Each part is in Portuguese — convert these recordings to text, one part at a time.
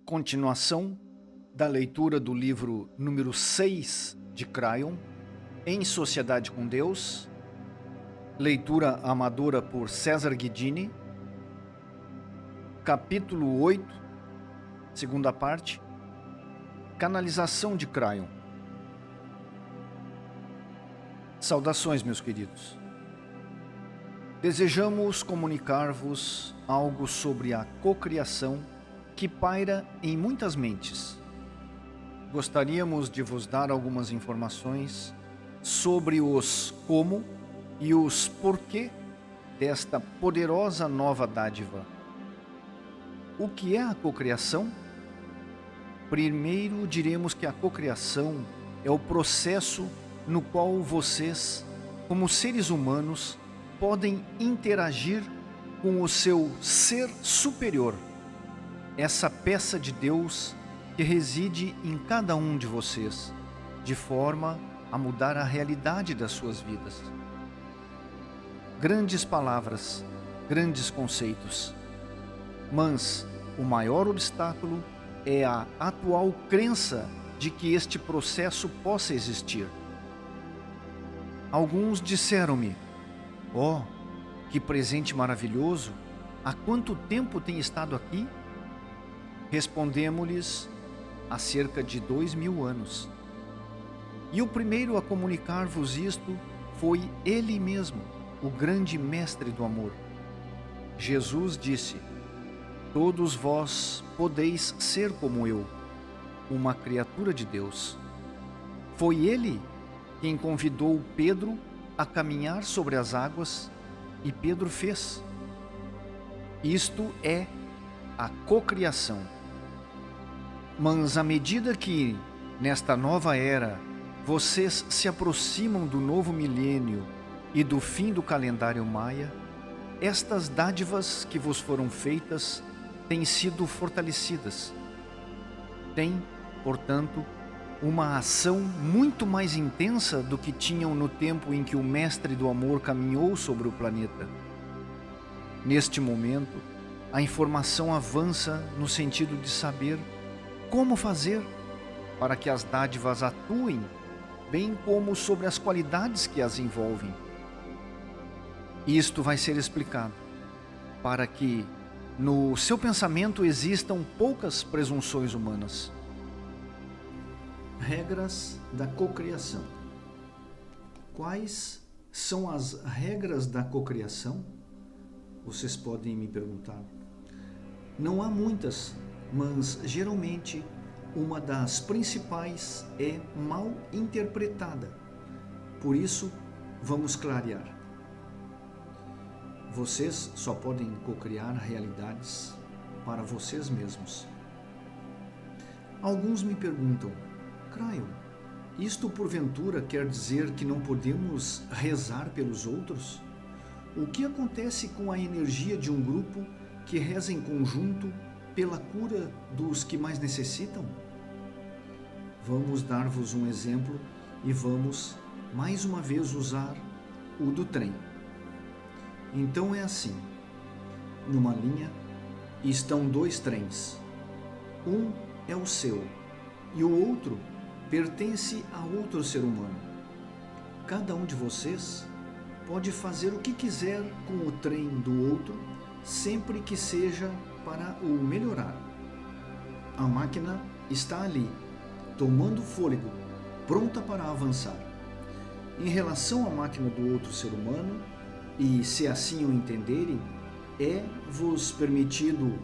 continuação da leitura do livro número 6 de Cryon, Em Sociedade com Deus, leitura amadora por César Guidini, capítulo 8, segunda parte, canalização de Cryon. Saudações, meus queridos. Desejamos comunicar-vos algo sobre a cocriação que paira em muitas mentes. Gostaríamos de vos dar algumas informações sobre os como e os porquê desta poderosa nova dádiva. O que é a cocriação? Primeiro diremos que a cocriação é o processo no qual vocês, como seres humanos, podem interagir com o seu ser superior, essa peça de Deus que reside em cada um de vocês, de forma a mudar a realidade das suas vidas. Grandes palavras, grandes conceitos, mas o maior obstáculo é a atual crença de que este processo possa existir. Alguns disseram-me: "Oh, que presente maravilhoso! Há quanto tempo tem estado aqui?" Respondemos-lhes: há cerca de 2000 anos. E o primeiro a comunicar-vos isto foi Ele mesmo, o grande mestre do amor. Jesus disse: todos vós podeis ser como eu, uma criatura de Deus. Foi Ele quem convidou Pedro a caminhar sobre as águas, e Pedro fez. Isto é a cocriação. Mas à medida que, nesta nova era, vocês se aproximam do novo milênio e do fim do calendário maia, estas dádivas que vos foram feitas têm sido fortalecidas. Têm, portanto, uma ação muito mais intensa do que tinham no tempo em que o Mestre do Amor caminhou sobre o planeta. Neste momento, a informação avança no sentido de saber como fazer para que as dádivas atuem, bem como sobre as qualidades que as envolvem. Isto vai ser explicado para que no seu pensamento existam poucas presunções humanas. Regras da cocriação. Quais são as regras da cocriação? Vocês podem me perguntar. Não há muitas, mas geralmente uma das principais é mal interpretada. Por isso, vamos clarear. Vocês só podem cocriar realidades para vocês mesmos. Alguns me perguntam: Cryon, isto porventura quer dizer que não podemos rezar pelos outros? O que acontece com a energia de um grupo que reza em conjunto pela cura dos que mais necessitam? Vamos dar-vos um exemplo e vamos, mais uma vez, usar o do trem. Então é assim: numa linha estão dois trens. Um é o seu e o outro pertence a outro ser humano. Cada um de vocês pode fazer o que quiser com o trem do outro, sempre que seja para o melhorar. A máquina está ali, tomando fôlego, pronta para avançar. Em relação à máquina do outro ser humano, e se assim o entenderem, é-vos permitido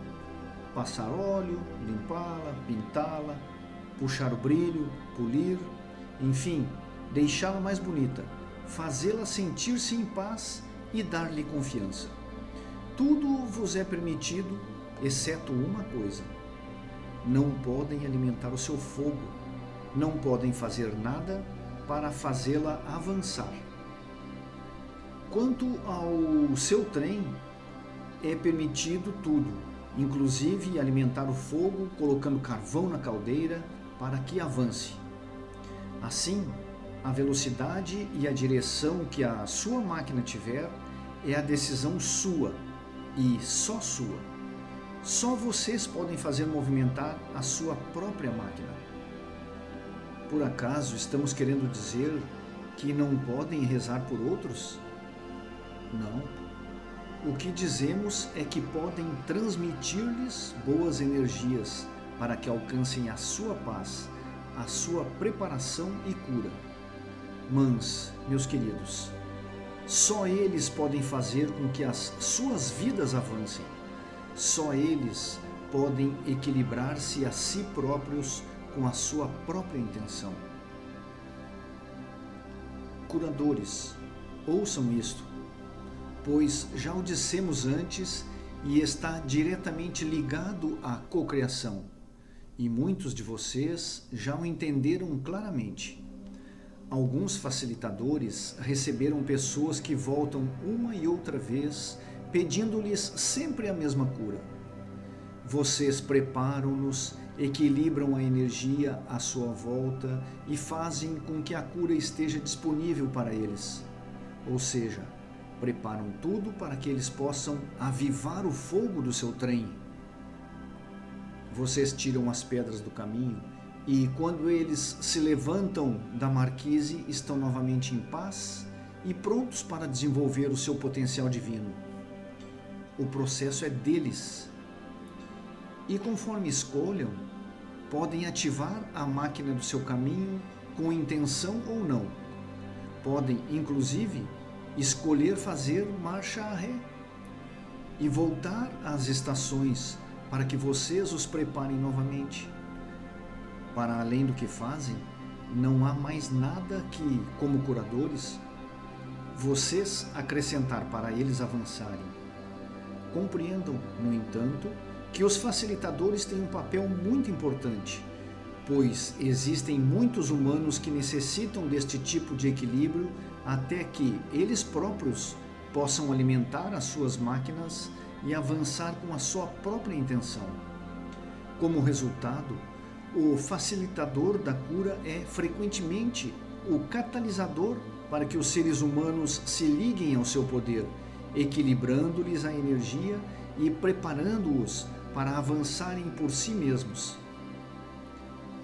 passar óleo, limpá-la, pintá-la, puxar o brilho, polir, enfim, deixá-la mais bonita, fazê-la sentir-se em paz e dar-lhe confiança. Tudo vos é permitido, exceto uma coisa: não podem alimentar o seu fogo, não podem fazer nada para fazê-la avançar. Quanto ao seu trem, é permitido tudo, inclusive alimentar o fogo colocando carvão na caldeira para que avance. Assim, a velocidade e a direção que a sua máquina tiver é a decisão sua e só sua. Só vocês podem fazer movimentar a sua própria máquina. Por acaso estamos querendo dizer que não podem rezar por outros? Não. O que dizemos é que podem transmitir-lhes boas energias para que alcancem a sua paz, a sua preparação e cura. Mas, meus queridos, só eles podem fazer com que as suas vidas avancem. Só eles podem equilibrar-se a si próprios com a sua própria intenção. Curadores, ouçam isto, pois já o dissemos antes e está diretamente ligado à cocriação, e muitos de vocês já o entenderam claramente. Alguns facilitadores receberam pessoas que voltam uma e outra vez, pedindo-lhes sempre a mesma cura. Vocês preparam-nos, equilibram a energia à sua volta e fazem com que a cura esteja disponível para eles. Ou seja, preparam tudo para que eles possam avivar o fogo do seu trem. Vocês tiram as pedras do caminho e, quando eles se levantam da marquise, estão novamente em paz e prontos para desenvolver o seu potencial divino. O processo é deles. E conforme escolham, podem ativar a máquina do seu caminho com intenção ou não. Podem, inclusive, escolher fazer marcha ré e voltar às estações para que vocês os preparem novamente. Para além do que fazem, não há mais nada que, como curadores, vocês acrescentar para eles avançarem. Compreendam, no entanto, que os facilitadores têm um papel muito importante, pois existem muitos humanos que necessitam deste tipo de equilíbrio até que eles próprios possam alimentar as suas máquinas e avançar com a sua própria intenção. Como resultado, o facilitador da cura é frequentemente o catalisador para que os seres humanos se liguem ao seu poder, equilibrando-lhes a energia e preparando-os para avançarem por si mesmos.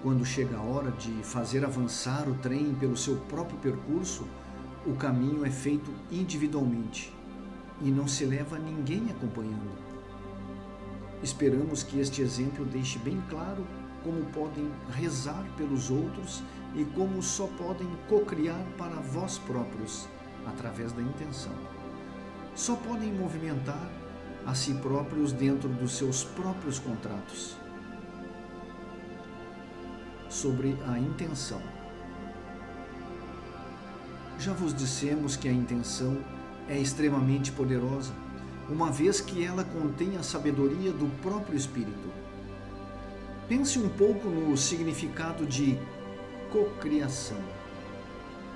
Quando chega a hora de fazer avançar o trem pelo seu próprio percurso, o caminho é feito individualmente e não se leva ninguém acompanhando. Esperamos que este exemplo deixe bem claro como podem rezar pelos outros e como só podem cocriar para vós próprios, através da intenção. Só podem movimentar a si próprios dentro dos seus próprios contratos. Sobre a intenção. Já vos dissemos que a intenção é extremamente poderosa, uma vez que ela contém a sabedoria do próprio Espírito. Pense um pouco no significado de cocriação.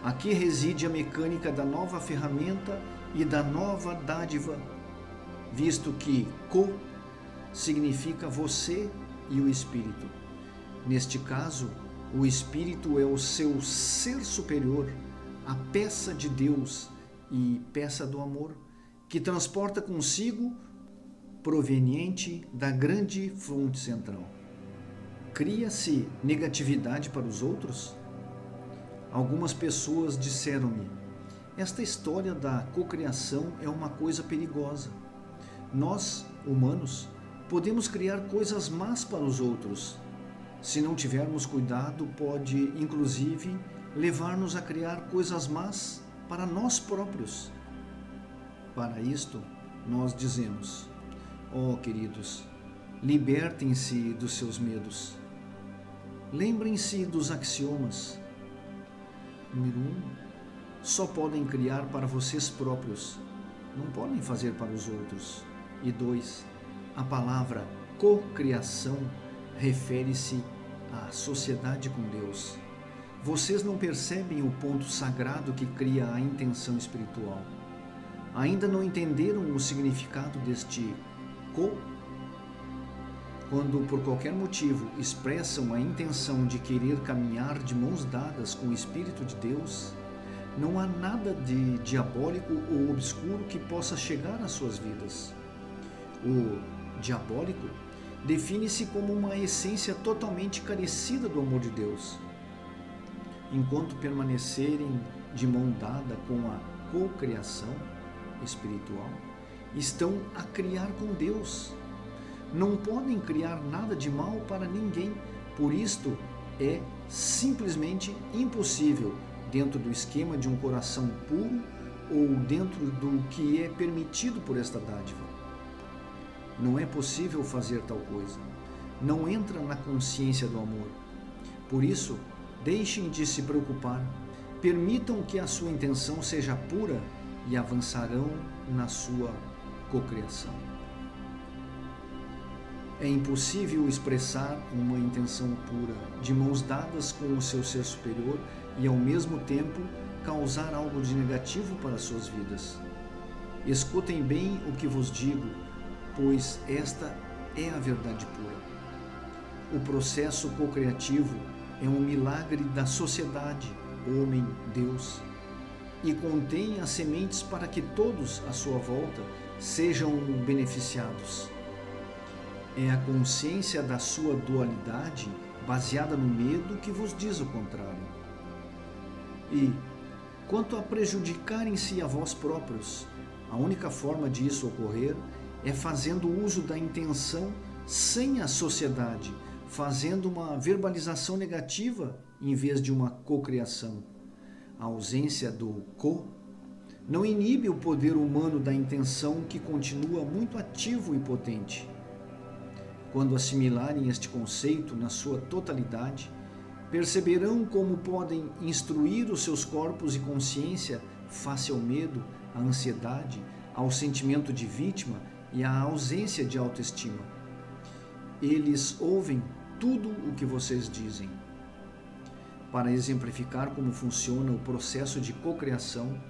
Aqui reside a mecânica da nova ferramenta e da nova dádiva, visto que co significa você e o Espírito. Neste caso, o Espírito é o seu ser superior, a peça de Deus e peça do amor, que transporta consigo proveniente da grande fonte central. Cria-se negatividade para os outros? Algumas pessoas disseram-me: esta história da cocriação é uma coisa perigosa. Nós, humanos, podemos criar coisas más para os outros. Se não tivermos cuidado, pode, inclusive, levar-nos a criar coisas más para nós próprios. Para isto, nós dizemos: ó queridos, libertem-se dos seus medos. Lembrem-se dos axiomas. Número 1. Só podem criar para vocês próprios. Não podem fazer para os outros. E 2. A palavra cocriação refere-se à sociedade com Deus. Vocês não percebem o ponto sagrado que cria a intenção espiritual. Ainda não entenderam o significado deste co? Quando, por qualquer motivo, expressam a intenção de querer caminhar de mãos dadas com o Espírito de Deus, não há nada de diabólico ou obscuro que possa chegar às suas vidas. O diabólico, define-se como uma essência totalmente carecida do amor de Deus. Enquanto permanecerem de mão dada com a cocriação espiritual, estão a criar com Deus. Não podem criar nada de mal para ninguém, por isto é simplesmente impossível dentro do esquema de um coração puro ou dentro do que é permitido por esta dádiva. Não é possível fazer tal coisa. Não entra na consciência do amor. Por isso, deixem de se preocupar. Permitam que a sua intenção seja pura e avançarão na sua cocriação. É impossível expressar uma intenção pura de mãos dadas com o seu ser superior e, ao mesmo tempo, causar algo de negativo para suas vidas. Escutem bem o que vos digo, pois esta é a verdade pura. O processo cocriativo é um milagre da sociedade, homem-Deus, e contém as sementes para que todos à sua volta sejam beneficiados. É a consciência da sua dualidade, baseada no medo, que vos diz o contrário. E, quanto a prejudicarem-se a vós próprios, a única forma de isso ocorrer é fazendo uso da intenção sem a sociedade, fazendo uma verbalização negativa em vez de uma cocriação. A ausência do co não inibe o poder humano da intenção, que continua muito ativo e potente. Quando assimilarem este conceito na sua totalidade, perceberão como podem instruir os seus corpos e consciência face ao medo, à ansiedade, ao sentimento de vítima e à ausência de autoestima. Eles ouvem tudo o que vocês dizem. Para exemplificar como funciona o processo de cocriação,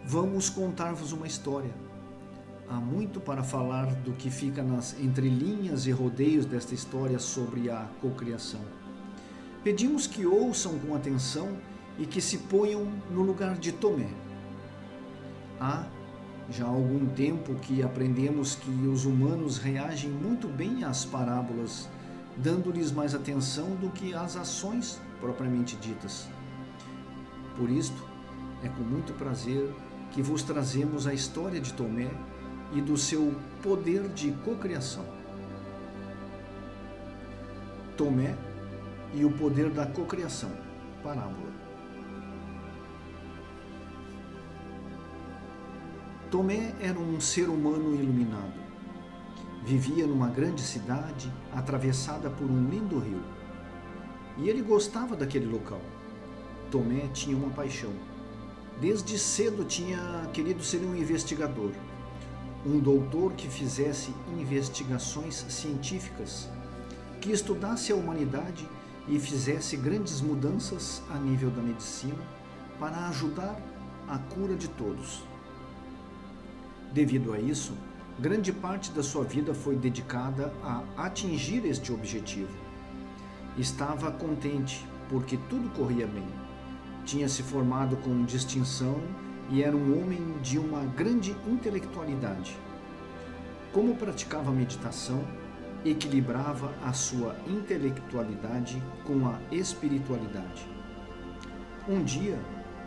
vamos contar-vos uma história. Há muito para falar do que fica nas entrelinhas e rodeios desta história sobre a cocriação. Pedimos que ouçam com atenção e que se ponham no lugar de Tomé. Há já há algum tempo que aprendemos que os humanos reagem muito bem às parábolas, dando-lhes mais atenção do que às ações propriamente ditas. Por isto, é com muito prazer que vos trazemos a história de Tomé e do seu poder de cocriação. Tomé e o poder da cocriação. Parábola. Tomé era um ser humano iluminado. Vivia numa grande cidade atravessada por um lindo rio. E ele gostava daquele local. Tomé tinha uma paixão. Desde cedo tinha querido ser um investigador, um doutor que fizesse investigações científicas, que estudasse a humanidade e fizesse grandes mudanças a nível da medicina para ajudar a cura de todos. Devido a isso, grande parte da sua vida foi dedicada a atingir este objetivo. Estava contente porque tudo corria bem. Tinha se formado com distinção e era um homem de uma grande intelectualidade. Como praticava meditação, equilibrava a sua intelectualidade com a espiritualidade. Um dia,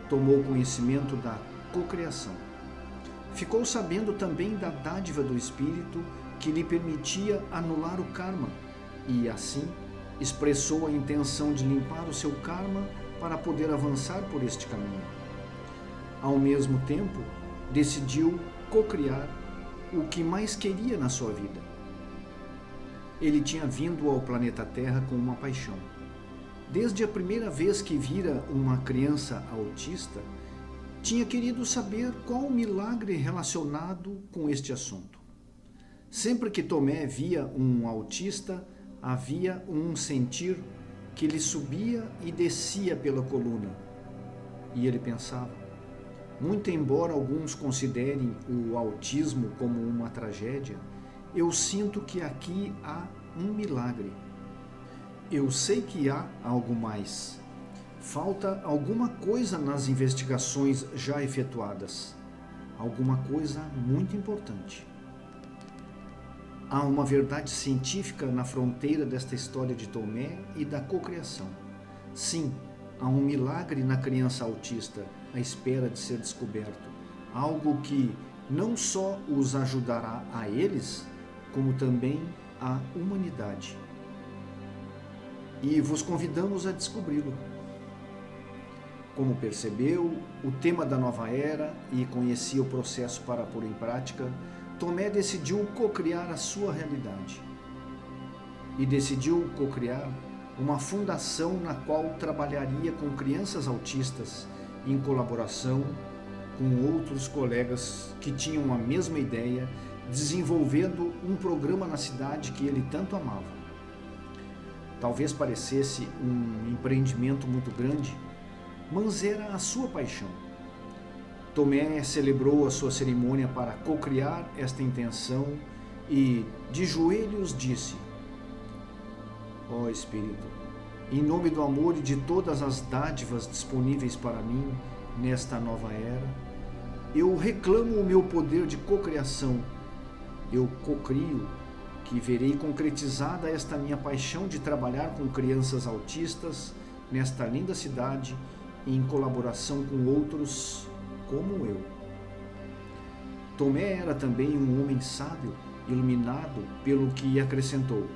tomou conhecimento da cocriação. Ficou sabendo também da dádiva do Espírito que lhe permitia anular o karma e, assim, expressou a intenção de limpar o seu karma para poder avançar por este caminho. Ao mesmo tempo, decidiu cocriar o que mais queria na sua vida. Ele tinha vindo ao planeta Terra com uma paixão. Desde a primeira vez que vira uma criança autista, tinha querido saber qual o milagre relacionado com este assunto. Sempre que Tomé via um autista, havia um sentir que lhe subia e descia pela coluna. E ele pensava, muito embora alguns considerem o autismo como uma tragédia, eu sinto que aqui há um milagre. Eu sei que há algo mais. Falta alguma coisa nas investigações já efetuadas. Alguma coisa muito importante. há uma verdade científica na fronteira desta história de Tomé e da cocriação. Sim, há um milagre na criança autista à espera de ser descoberto, algo que não só os ajudará a eles, como também a humanidade. E vos convidamos a descobri-lo. Como percebeu o tema da nova era e conhecia o processo para pôr em prática, Tomé decidiu cocriar a sua realidade. E decidiu cocriar uma fundação na qual trabalharia com crianças autistas em colaboração com outros colegas que tinham a mesma ideia, desenvolvendo um programa na cidade que ele tanto amava. Talvez parecesse um empreendimento muito grande, mas era a sua paixão. Tomé celebrou a sua cerimônia para cocriar esta intenção e, de joelhos, disse: Ó Espírito, em nome do amor e de todas as dádivas disponíveis para mim nesta nova era, eu reclamo o meu poder de cocriação. Eu cocrio que verei concretizada esta minha paixão de trabalhar com crianças autistas nesta linda cidade em colaboração com outros como eu. Tomé era também um homem sábio, iluminado pelo que acrescentou: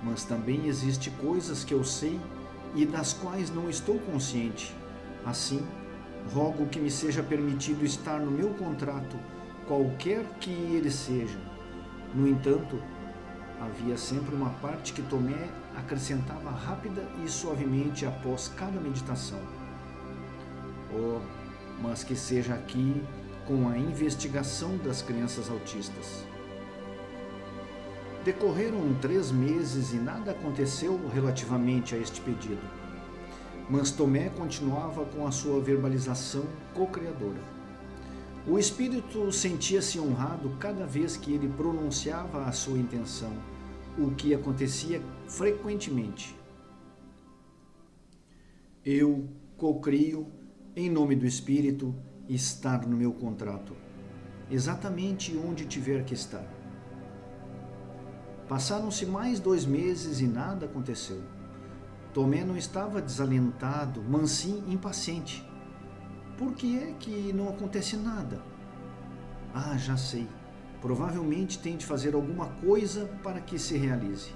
mas também existem coisas que eu sei e das quais não estou consciente. Assim, rogo que me seja permitido estar no meu contrato, qualquer que ele seja. No entanto, havia sempre uma parte que Tomé acrescentava rápida e suavemente após cada meditação. Oh, mas que seja aqui com a investigação das crianças autistas. Decorreram 3 meses e nada aconteceu relativamente a este pedido. Mas Tomé continuava com a sua verbalização co-criadora. O espírito sentia-se honrado cada vez que ele pronunciava a sua intenção, o que acontecia frequentemente. Eu cocrio, em nome do espírito, estar no meu contrato, exatamente onde tiver que estar. Passaram-se mais 2 meses e nada aconteceu. Tomé não estava desalentado, mas sim impaciente. Por que é que não acontece nada? Ah, já sei. Provavelmente tem de fazer alguma coisa para que se realize.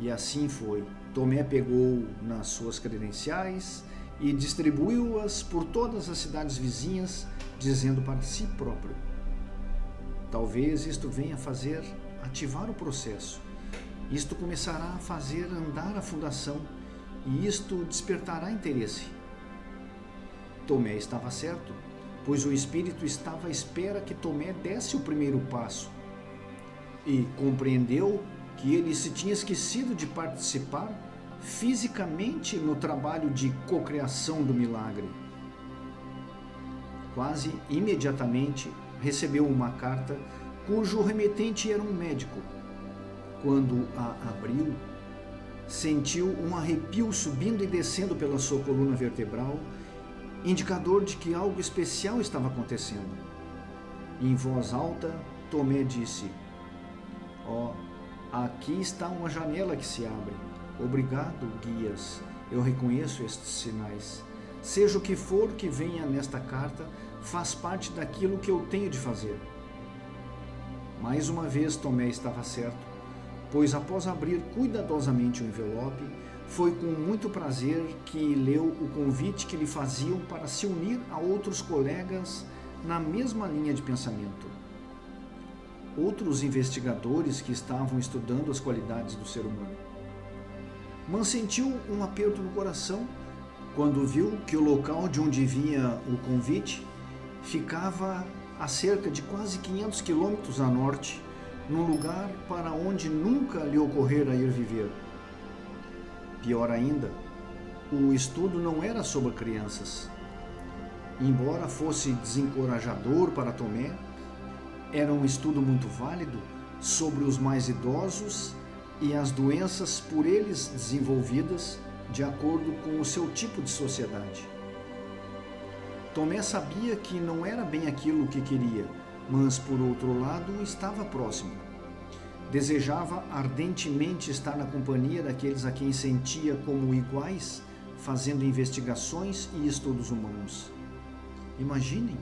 E assim foi. Tomé pegou nas suas credenciais e distribuiu-as por todas as cidades vizinhas, dizendo para si próprio: talvez isto venha fazer ativar o processo. Isto começará a fazer andar a fundação e isto despertará interesse. Tomé estava certo, pois o Espírito estava à espera que Tomé desse o primeiro passo e compreendeu que ele se tinha esquecido de participar fisicamente no trabalho de cocriação do milagre. Quase imediatamente recebeu uma carta cujo remetente era um médico. Quando a abriu, sentiu um arrepio subindo e descendo pela sua coluna vertebral, indicador de que algo especial estava acontecendo. Em voz alta, Tomé disse: Ó, aqui está uma janela que se abre. Obrigado, guias. Eu reconheço estes sinais. Seja o que for que venha nesta carta, faz parte daquilo que eu tenho de fazer. Mais uma vez Tomé estava certo, pois após abrir cuidadosamente o envelope, foi com muito prazer que leu o convite que lhe faziam para se unir a outros colegas na mesma linha de pensamento. Outros investigadores que estavam estudando as qualidades do ser humano. Mas sentiu um aperto no coração quando viu que o local de onde vinha o convite ficava a cerca de quase 500 quilômetros a norte, num lugar para onde nunca lhe ocorrera ir viver. Pior ainda, o estudo não era sobre crianças. Embora fosse desencorajador para Tomé, era um estudo muito válido sobre os mais idosos e as doenças por eles desenvolvidas de acordo com o seu tipo de sociedade. Tomé sabia que não era bem aquilo que queria, mas por outro lado estava próximo. Desejava ardentemente estar na companhia daqueles a quem sentia como iguais, fazendo investigações e estudos humanos. Imaginem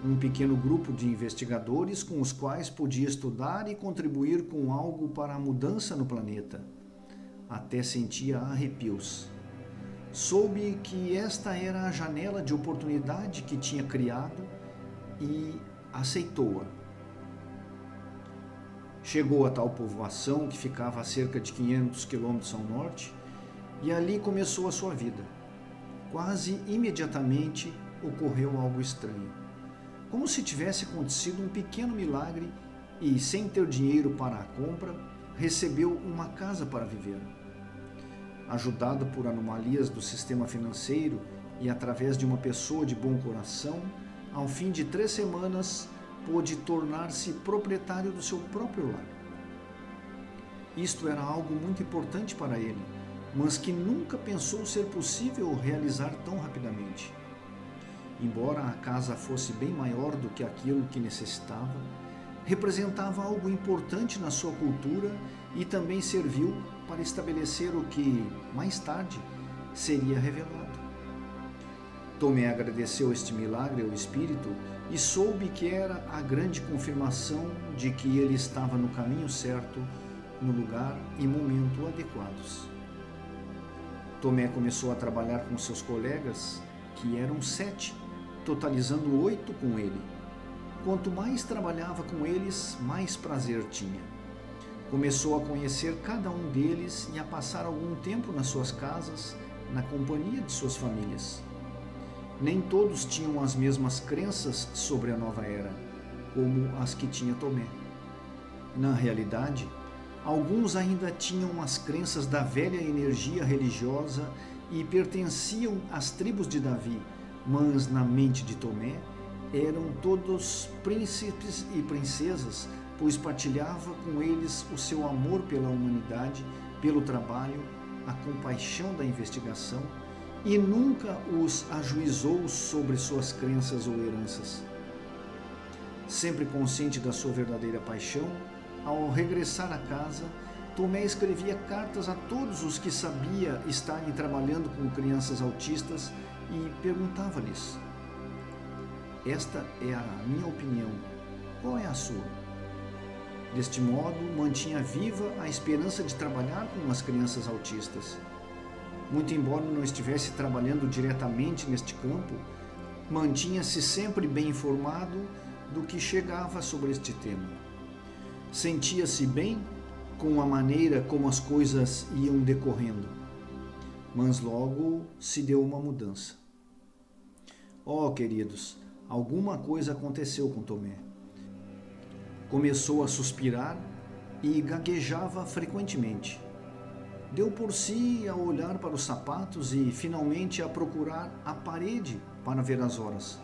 um pequeno grupo de investigadores com os quais podia estudar e contribuir com algo para a mudança no planeta. Até sentia arrepios. Soube que esta era a janela de oportunidade que tinha criado e aceitou-a. Chegou a tal povoação que ficava a cerca de 500 quilômetros ao norte e ali começou a sua vida. Quase imediatamente ocorreu algo estranho. Como se tivesse acontecido um pequeno milagre e, sem ter dinheiro para a compra, recebeu uma casa para viver. Ajudado por anomalias do sistema financeiro e através de uma pessoa de bom coração, ao fim de 3 semanas, pôde tornar-se proprietário do seu próprio lar. Isto era algo muito importante para ele, mas que nunca pensou ser possível realizar tão rapidamente. Embora a casa fosse bem maior do que aquilo que necessitava, representava algo importante na sua cultura e também serviu para estabelecer o que, mais tarde, seria revelado. Tomé agradeceu este milagre ao Espírito e soube que era a grande confirmação de que ele estava no caminho certo, no lugar e momento adequados. Tomé começou a trabalhar com seus colegas, que eram 7, totalizando 8 com ele. Quanto mais trabalhava com eles, mais prazer tinha. Começou a conhecer cada um deles e a passar algum tempo nas suas casas, na companhia de suas famílias. Nem todos tinham as mesmas crenças sobre a nova era, como as que tinha Tomé. Na realidade, alguns ainda tinham as crenças da velha energia religiosa e pertenciam às tribos de Davi, mas na mente de Tomé eram todos príncipes e princesas, pois partilhava com eles o seu amor pela humanidade, pelo trabalho, a compaixão da investigação e nunca os ajuizou sobre suas crenças ou heranças. Sempre consciente da sua verdadeira paixão, ao regressar a casa, Tomé escrevia cartas a todos os que sabia estarem trabalhando com crianças autistas e perguntava-lhes: esta é a minha opinião, qual é a sua? Deste modo, mantinha viva a esperança de trabalhar com as crianças autistas. Muito embora não estivesse trabalhando diretamente neste campo, mantinha-se sempre bem informado do que chegava sobre este tema. Sentia-se bem com a maneira como as coisas iam decorrendo, mas logo se deu uma mudança. Oh, queridos, alguma coisa aconteceu com Tomé. Começou a suspirar e gaguejava frequentemente. Deu por si a olhar para os sapatos e finalmente a procurar a parede para ver as horas.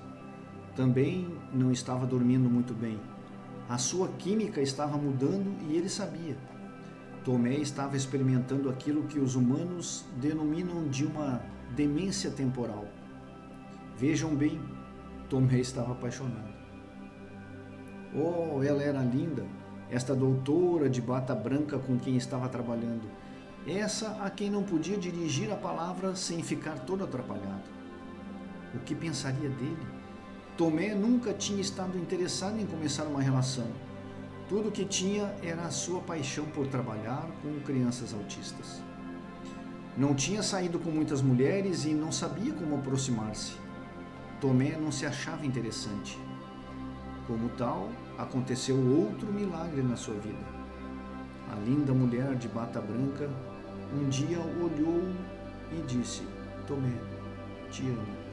Também não estava dormindo muito bem. A sua química estava mudando e ele sabia. Tomé estava experimentando aquilo que os humanos denominam de uma demência temporal. Vejam bem, Tomé estava apaixonado. Oh, ela era linda, esta doutora de bata branca com quem estava trabalhando. Essa a quem não podia dirigir a palavra sem ficar todo atrapalhado. O que pensaria dele? Tomé nunca tinha estado interessado em começar uma relação. Tudo o que tinha era a sua paixão por trabalhar com crianças autistas. Não tinha saído com muitas mulheres e não sabia como aproximar-se. Tomé não se achava interessante. Como tal, aconteceu outro milagre na sua vida. A linda mulher de bata branca um dia olhou e disse: Tomé, te amo.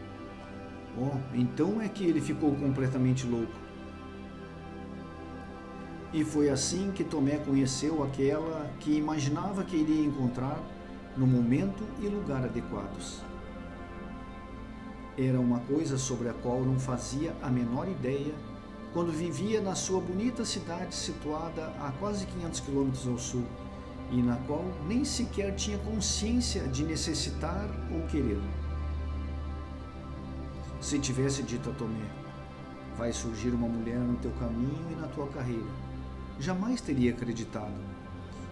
Oh, então é que ele ficou completamente louco. E foi assim que Tomé conheceu aquela que imaginava que iria encontrar no momento e lugar adequados. Era uma coisa sobre a qual não fazia a menor ideia quando vivia na sua bonita cidade situada a quase 500 quilômetros ao sul e na qual nem sequer tinha consciência de necessitar ou querer. Se tivesse dito a Tomé: vai surgir uma mulher no teu caminho e na tua carreira. Jamais teria acreditado,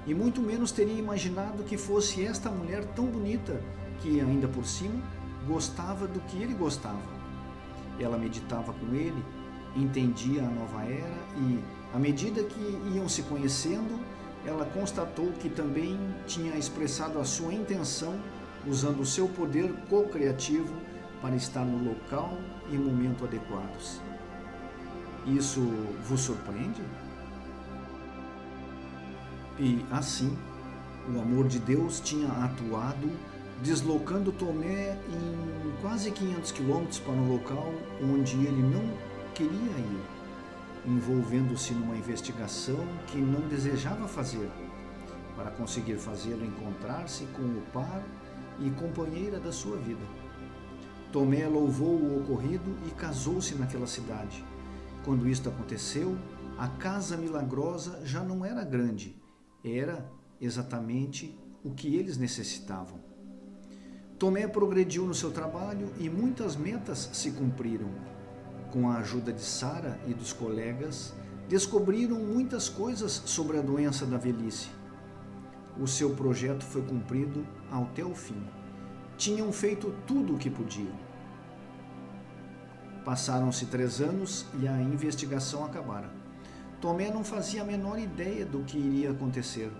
e muito menos teria imaginado que fosse esta mulher tão bonita que, ainda por cima, gostava do que ele gostava. Ela meditava com ele, entendia a nova era e, à medida que iam se conhecendo, ela constatou que também tinha expressado a sua intenção usando o seu poder co-criativo para estar no local e momento adequados. Isso vos surpreende? E assim, o amor de Deus tinha atuado, deslocando Tomé em quase 500 quilômetros para um local onde ele não queria ir, envolvendo-se numa investigação que não desejava fazer, para conseguir fazê-lo encontrar-se com o par e companheira da sua vida. Tomé louvou o ocorrido e casou-se naquela cidade. Quando isto aconteceu, a casa milagrosa já não era grande, era exatamente o que eles necessitavam. Tomé progrediu no seu trabalho e muitas metas se cumpriram. Com a ajuda de Sara e dos colegas, descobriram muitas coisas sobre a doença da velhice. O seu projeto foi cumprido até o fim. Tinham feito tudo o que podiam. Passaram-se 3 anos e a investigação acabara. Tomé não fazia a menor ideia do que iria acontecer.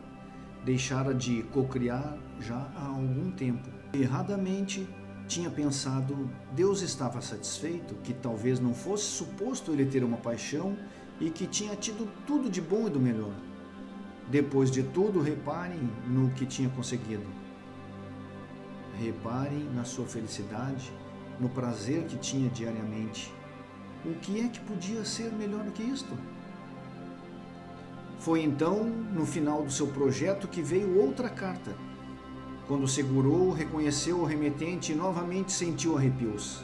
Deixara de cocriar já há algum tempo. Erradamente, tinha pensado, Deus estava satisfeito, que talvez não fosse suposto ele ter uma paixão e que tinha tido tudo de bom e do melhor. Depois de tudo, reparem no que tinha conseguido. Reparem na sua felicidade, no prazer que tinha diariamente. O que é que podia ser melhor do que isto? Foi então, no final do seu projeto, que veio outra carta. Quando segurou, reconheceu o remetente e novamente sentiu arrepios.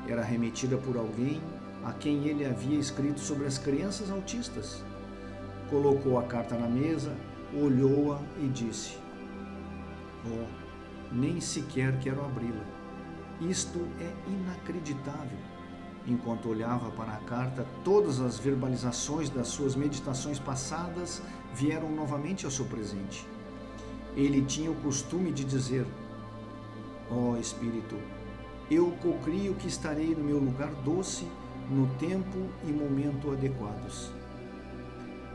Era remetida por alguém a quem ele havia escrito sobre as crianças autistas. Colocou a carta na mesa, olhou-a e disse: "Oh, nem sequer quero abri-la. Isto é inacreditável." Enquanto olhava para a carta, todas as verbalizações das suas meditações passadas vieram novamente ao seu presente. Ele tinha o costume de dizer: "Ó Espírito, eu cocrio que estarei no meu lugar doce, no tempo e momento adequados."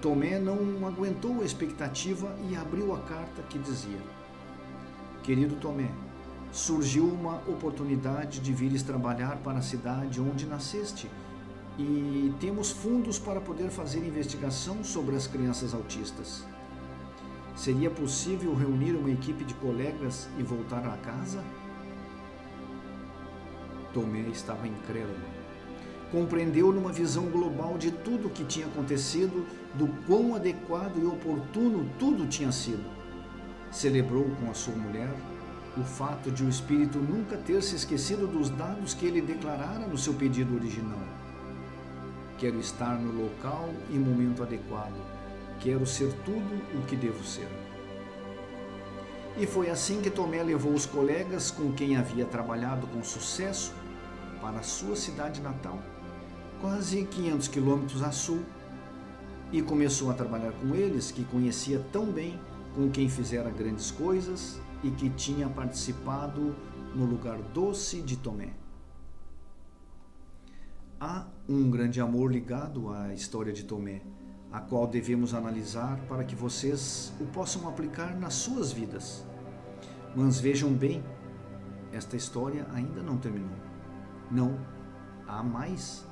Tomé não aguentou a expectativa e abriu a carta que dizia: "Querido Tomé, surgiu uma oportunidade de vires trabalhar para a cidade onde nasceste e temos fundos para poder fazer investigação sobre as crianças autistas. Seria possível reunir uma equipe de colegas e voltar a casa?" Tomé estava incrédulo. Compreendeu numa visão global de tudo o que tinha acontecido, do quão adequado e oportuno tudo tinha sido. Celebrou com a sua mulher o fato de o Espírito nunca ter se esquecido dos dados que ele declarara no seu pedido original. "Quero estar no local e momento adequado. Quero ser tudo o que devo ser." E foi assim que Tomé levou os colegas com quem havia trabalhado com sucesso para a sua cidade natal, quase 500 quilômetros a sul, e começou a trabalhar com eles, que conhecia tão bem, com quem fizera grandes coisas e que tinha participado no lugar doce de Tomé. Há um grande amor ligado à história de Tomé, a qual devemos analisar para que vocês o possam aplicar nas suas vidas. Mas vejam bem, esta história ainda não terminou. Não, há mais.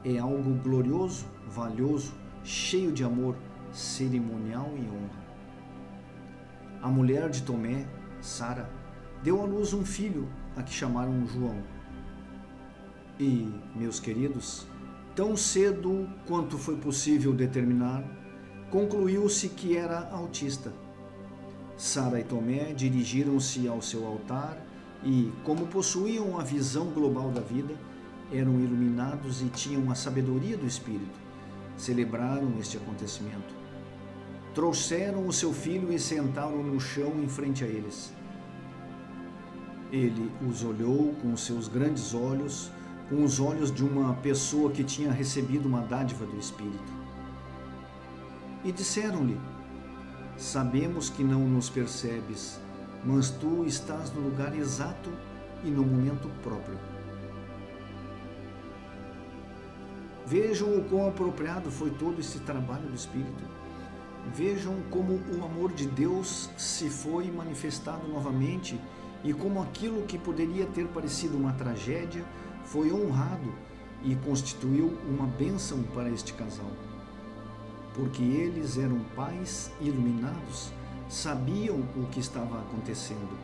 É algo glorioso, valioso, cheio de amor, cerimonial e honra. A mulher de Tomé, Sara, deu à luz um filho, a que chamaram João. E, meus queridos, tão cedo quanto foi possível determinar, concluiu-se que era autista. Sara e Tomé dirigiram-se ao seu altar e, como possuíam a visão global da vida, eram iluminados e tinham a sabedoria do Espírito. Celebraram este acontecimento. Trouxeram o seu filho e sentaram no chão em frente a eles. Ele os olhou com seus grandes olhos, com os olhos de uma pessoa que tinha recebido uma dádiva do Espírito. E disseram-lhe: sabemos que não nos percebes, mas tu estás no lugar exato e no momento próprio. Vejam o quão apropriado foi todo esse trabalho do Espírito. Vejam como o amor de Deus se foi manifestado novamente e como aquilo que poderia ter parecido uma tragédia foi honrado e constituiu uma bênção para este casal. Porque eles eram pais iluminados, sabiam o que estava acontecendo.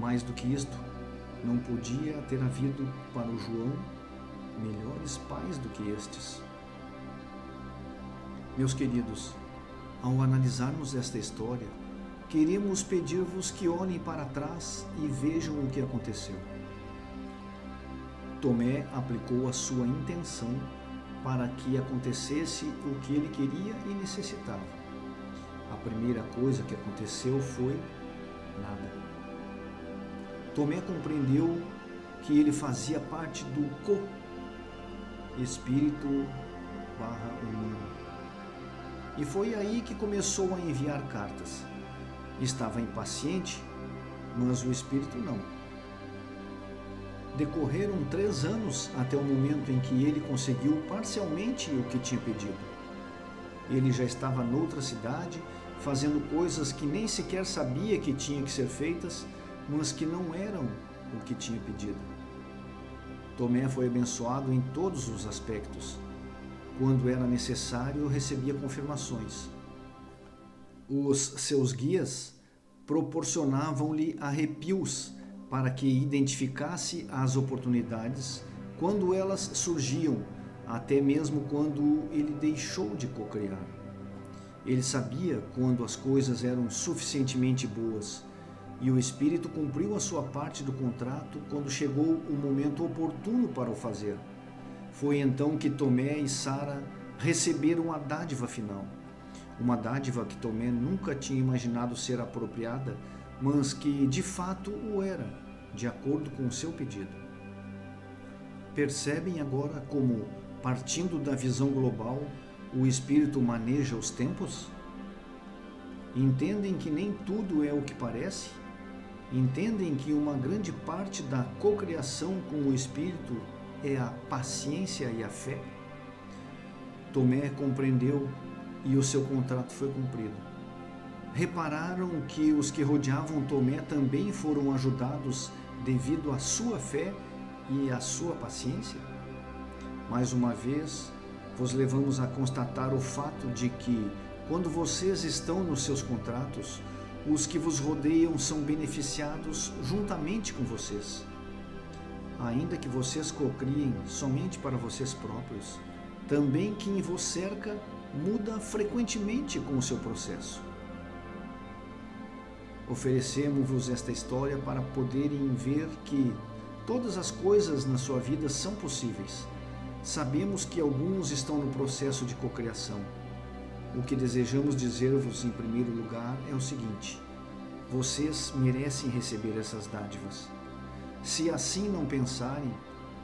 Mais do que isto, não podia ter havido para o João melhores pais do que estes. Meus queridos, ao analisarmos esta história, queremos pedir-vos que olhem para trás e vejam o que aconteceu. Tomé aplicou a sua intenção para que acontecesse o que ele queria e necessitava. A primeira coisa que aconteceu foi nada. Tomé compreendeu que ele fazia parte do co-espírito humano. E foi aí que começou a enviar cartas. Estava impaciente, mas o espírito não. Decorreram 3 anos até o momento em que ele conseguiu parcialmente o que tinha pedido. Ele já estava noutra cidade, fazendo coisas que nem sequer sabia que tinham que ser feitas, mas que não eram o que tinha pedido. Tomé foi abençoado em todos os aspectos. Quando era necessário, recebia confirmações. Os seus guias proporcionavam-lhe arrepios para que identificasse as oportunidades quando elas surgiam, até mesmo quando ele deixou de cocriar. Ele sabia quando as coisas eram suficientemente boas, e o Espírito cumpriu a sua parte do contrato quando chegou o momento oportuno para o fazer. Foi então que Tomé e Sara receberam a dádiva final. Uma dádiva que Tomé nunca tinha imaginado ser apropriada, mas que de fato o era, de acordo com o seu pedido. Percebem agora como, partindo da visão global, o Espírito maneja os tempos? Entendem que nem tudo é o que parece? Entendem que uma grande parte da cocriação com o Espírito é a paciência e a fé? Tomé compreendeu e o seu contrato foi cumprido. Repararam que os que rodeavam Tomé também foram ajudados devido à sua fé e à sua paciência? Mais uma vez, vos levamos a constatar o fato de que, quando vocês estão nos seus contratos, os que vos rodeiam são beneficiados juntamente com vocês. Ainda que vocês cocriem somente para vocês próprios, também quem vos cerca muda frequentemente com o seu processo. Oferecemos-vos esta história para poderem ver que todas as coisas na sua vida são possíveis. Sabemos que alguns estão no processo de cocriação. O que desejamos dizer-vos em primeiro lugar é o seguinte: vocês merecem receber essas dádivas. Se assim não pensarem,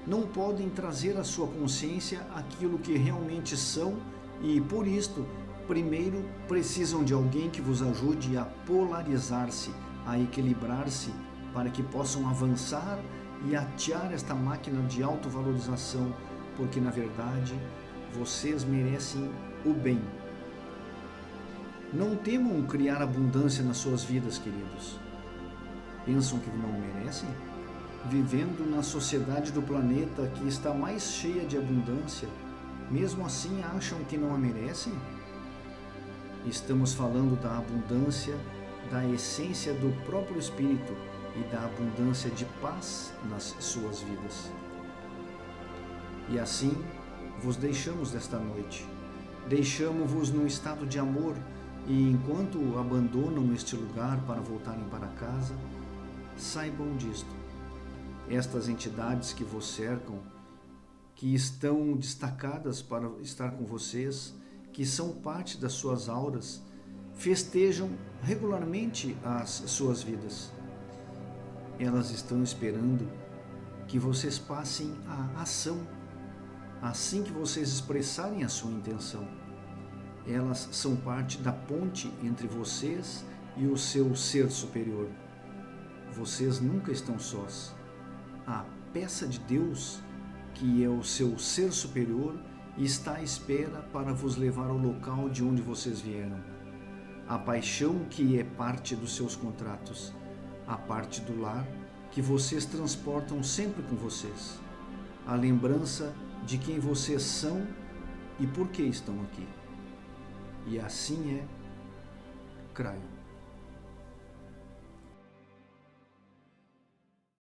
não podem trazer à sua consciência aquilo que realmente são e, por isto, primeiro precisam de alguém que vos ajude a polarizar-se, a equilibrar-se, para que possam avançar e atear esta máquina de autovalorização, porque, na verdade, vocês merecem o bem. Não temam criar abundância nas suas vidas, queridos. Pensam que não merecem? Vivendo na sociedade do planeta que está mais cheia de abundância, mesmo assim acham que não a merecem? Estamos falando da abundância, da essência do próprio Espírito e da abundância de paz nas suas vidas. E assim vos deixamos desta noite. Deixamo-vos num estado de amor e, enquanto abandonam este lugar para voltarem para casa, saibam disto. Estas entidades que vos cercam, que estão destacadas para estar com vocês, que são parte das suas auras, festejam regularmente as suas vidas. Elas estão esperando que vocês passem à ação. Assim que vocês expressarem a sua intenção, elas são parte da ponte entre vocês e o seu ser superior. Vocês nunca estão sós. A peça de Deus, que é o seu ser superior, está à espera para vos levar ao local de onde vocês vieram. A paixão, que é parte dos seus contratos, a parte do lar que vocês transportam sempre com vocês, a lembrança de quem vocês são e por que estão aqui. E assim é, Cryon.